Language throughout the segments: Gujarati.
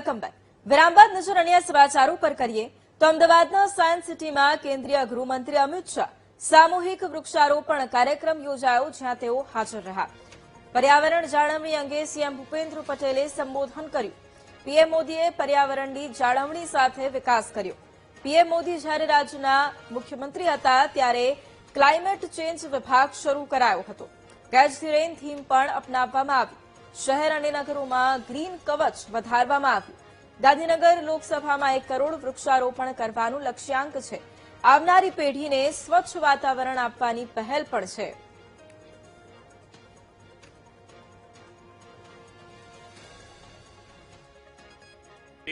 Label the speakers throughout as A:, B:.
A: Welcome back. વિરામ બાદ નજર અન્ય સમાચારો પર કરીએ તો અમદાવાદના સાયન્સ સિટીમાં કેન્દ્રીય ગૃહમંત્રી અમિત શાહ સામૂહિક વૃક્ષારોપણ કાર્યક્રમ યોજાયો, જ્યાં તેઓ હાજર રહ્યા। પર્યાવરણ જાળવણી અંગે સીએમ ભૂપેન્દ્ર પટેલે સંબોધન કર્યું। પીએમ મોદીએ પર્યાવરણની જાળવણી સાથે વિકાસ કર્યો। પીએમ મોદી જ્યારે રાજ્યના મુખ્યમંત્રી હતા ત્યારે ક્લાઇમેટ ચેન્જ વિભાગ શરૂ કરાયો હતો। કેચ ધી રેન થીમ પણ અપનાવવામાં આવી। શહેર અને નગરોમાં ગ્રીન કવચ વધારવામાં આવ્યું। ગાંધીનગર લોકસભામાં 1 કરોડ વૃક્ષારોપણ કરવાનું લક્ષ્યાંક છે। આવનારી પેઢીને સ્વચ્છ વાતાવરણ આપવાની પહેલ પણ છે।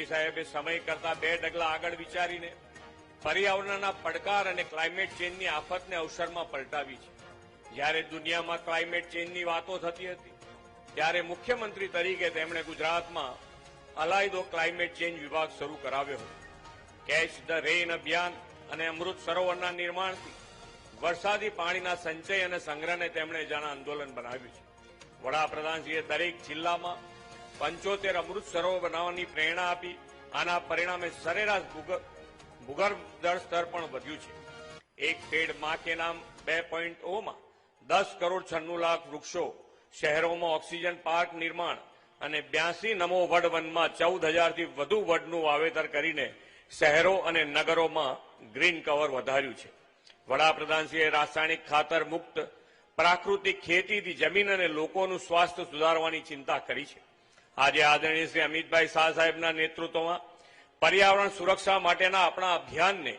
B: સાહેબે સમય કરતા 2 ડગલા આગળ વિચારીને પર્યાવરણના પડકાર અને ક્લાઇમેટ ચેન્જની આફતને અવસરમાં પલટાવી છે। જ્યારે દુનિયામાં ક્લાઇમેટ ચેન્જની વાતો થતી હતી ત્યારે મુખ્યમંત્રી તરીકે તેમણે ગુજરાતમાં અલાયદો ક્લાઇમેટ ચેન્જ વિભાગ શરૂ કરાવ્યો હતો। કેચ ધ રેન અભિયાન અને અમૃત સરોવરના નિર્માણથી વરસાદી પાણીના સંચય અને સંગ્રહને તેમણે જન આંદોલન બનાવ્યું છે। વડાપ્રધાનશ્રીએ દરેક જિલ્લામાં 75 અમૃત સરોવર બનાવવાની પ્રેરણા આપી। આના પરિણામે સરેરાશ ભૂગર્ભ જળ સ્તર પણ વધ્યું છે। એક પેડ માં કે નામ 2.0 માં 10 કરોડ 96 લાખ વૃક્ષો, શહેરોમાં ઓક્સિજન પાર્ક નિર્માણ અને 82 નમો વડ વનમાં 14,000 થી વધુ વડનું વાવેતર કરીને શહેરો અને નગરોમાં ગ્રીન કવર વધાર્યું છે। વડાપ્રધાનશ્રીએ રાસાયણિક ખાતર મુક્ત પ્રાકૃતિક ખેતીથી જમીન અને લોકોનું સ્વાસ્થ્ય સુધારવાની ચિંતા કરી છે। આજે આદરણીય શ્રી અમિતભાઈ શાહ સાહેબના નેતૃત્વમાં પર્યાવરણ સુરક્ષા માટેના આપણા અભિયાનને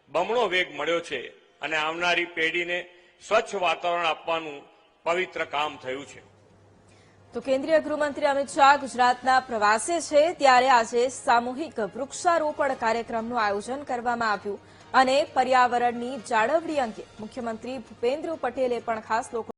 B: બમણો વેગ મળ્યો છે અને આવનારી પેઢીને સ્વચ્છ વાતાવરણ આપવાનું પવિત્ર કામ થયું છે।
A: તો કેન્દ્રીય ગૃહમંત્રી અમિત શાહ ગુજરાતના પ્રવાસે છે ત્યારે આજે સામૂહિક વૃક્ષારોપણ કાર્યક્રમનું આયોજન કરવામાં આવ્યું અને પર્યાવરણની જાળવણી અંગે મુખ્યમંત્રી ભૂપેન્દ્ર પટેલે પણ ખાસ લોકો